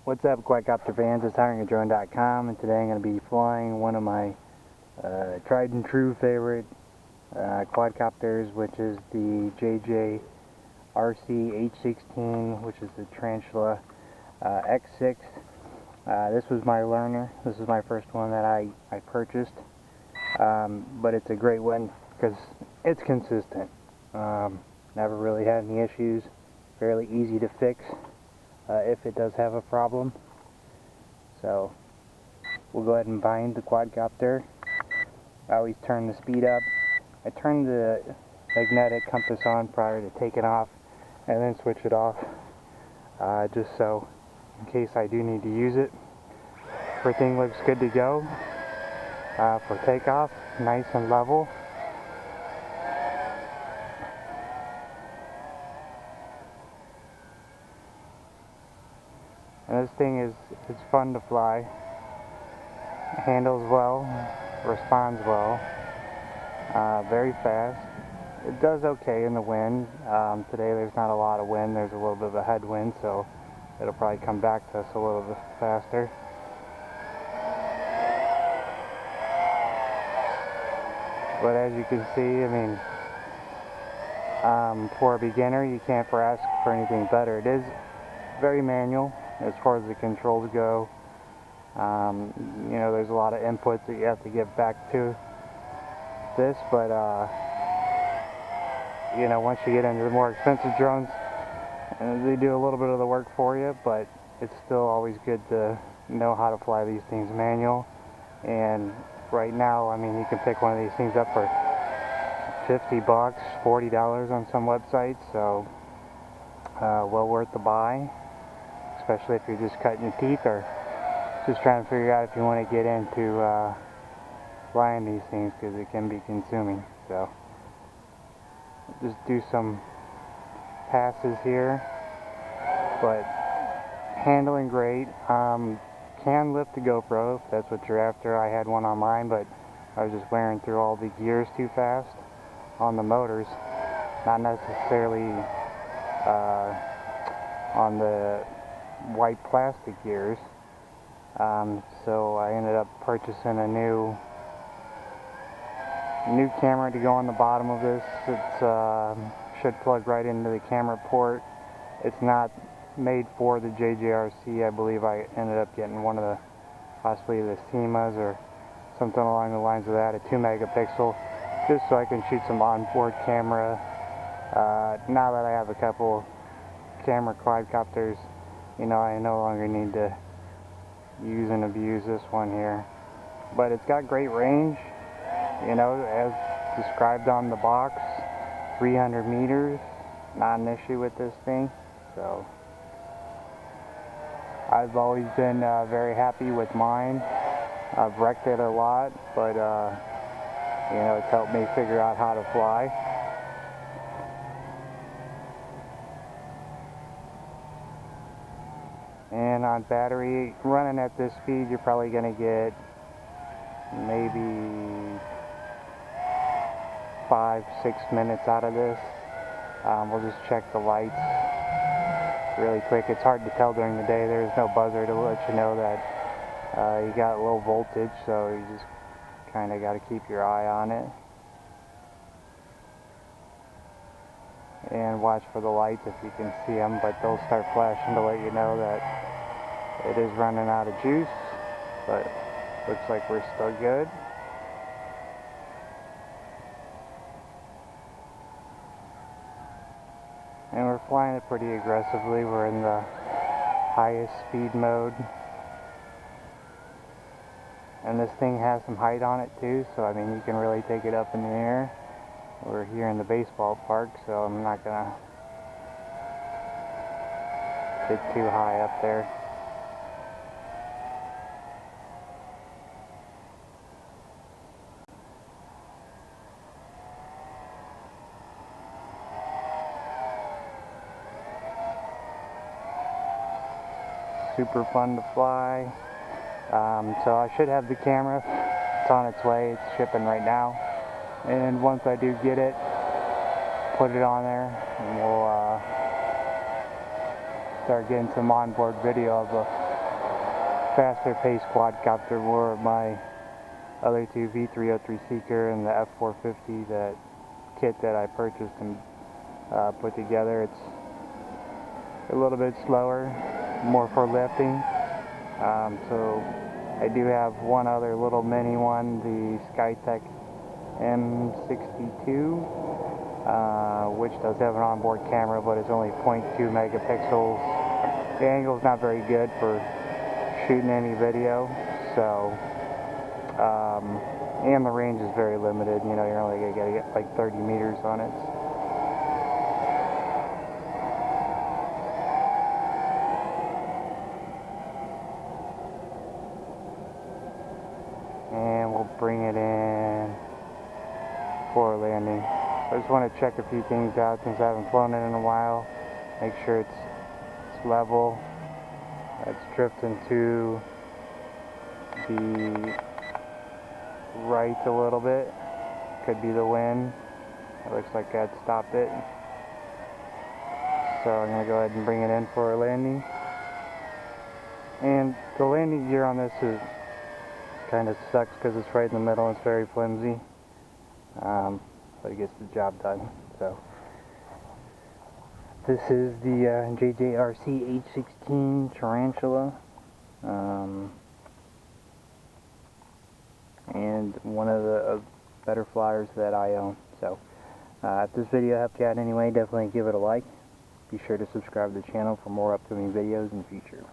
What's up, Quadcopter fans? It's HiringADrone.com, and today I'm going to be flying one of my tried and true favorite quadcopters, which is the JJRC H16, which is the Tarantual X6. This was my learner. This is my first one that I purchased, but it's a great one because it's consistent. Never really had any issues. Fairly easy to fix. If it does have a problem. So we'll go ahead and bind the quadcopter. I always turn the speed up. I turn the magnetic compass on prior to taking off and then switch it off, just so in case I do need to use it. Everything looks good to go for takeoff, nice and level. And this thing it's fun to fly. Handles well, responds well, very fast. It does okay in the wind. Today there's not a lot of wind, there's a little bit of a headwind, so it'll probably come back to us a little bit faster. But as you can see, I mean, for a beginner, you can't ask for anything better. It is very manual as far as the controls go. You know, there's a lot of inputs that you have to get back to this, but you know, once you get into the more expensive drones, they do a little bit of the work for you, but it's still always good to know how to fly these things manual. And right now, I mean, you can pick one of these things up for $50, $40 on some websites, so well worth the buy. Especially if you're just cutting your teeth or just trying to figure out if you want to get into flying these things, because it can be consuming. So just do some passes here, but handling great. Can lift the GoPro if that's what you're after. I had one on mine, but I was just wearing through all the gears too fast on the motors, not necessarily on the white plastic gears. So I ended up purchasing a new camera to go on the bottom of this. It's should plug right into the camera port. It's not made for the JJRC. I believe I ended up getting one of the, possibly the SEMAs or something along the lines of that, a 2 megapixel, just so I can shoot some onboard camera. Now that I have a couple camera quadcopters, you know, I no longer need to use and abuse this one here. But it's got great range, you know, as described on the box. 300 meters, not an issue with this thing. So I've always been very happy with mine. I've wrecked it a lot, but you know, it's helped me figure out how to fly. And on battery, running at this speed, you're probably going to get maybe 5-6 minutes out of this. We'll just check the lights really quick. It's hard to tell during the day. There's no buzzer to let you know that you got low voltage, so you just kind of got to keep your eye on it. And watch for the lights if you can see them, but they'll start flashing to let you know that it is running out of juice, but looks like we're still good. And we're flying it pretty aggressively. We're in the highest speed mode. And this thing has some height on it too, so I mean, you can really take it up in the air. We're here in the baseball park, so I'm not gonna get too high up there. Super fun to fly. So I should have the camera. It's on its way. It's shipping right now. And once I do get it, put it on there, and we'll start getting some onboard video of faster paced quadcopter were my other two, V303 Seeker and the F450, that kit that I purchased and put together. It's a little bit slower, more for lifting. So I do have one other little mini one, the Skytech M62, which does have an onboard camera, but it's only 0.2 megapixels. The angle's not very good for shooting any video, so and the range is very limited. You know, you're only going to get like 30 meters on it. And we'll bring it in for a landing. I just want to check a few things out since I haven't flown it in a while. Make sure it's level. It's drifting to the right a little bit. Could be the wind. It looks like that stopped it. So I'm going to go ahead and bring it in for a landing. And the landing gear on this is kind of sucks because it's right in the middle and it's very flimsy. But it gets the job done. So this is the JJRC H16 Tarantula. And one of the better flyers that I own. So if this video helped you out anyway, definitely give it a like. Be sure to subscribe to the channel for more upcoming videos in the future.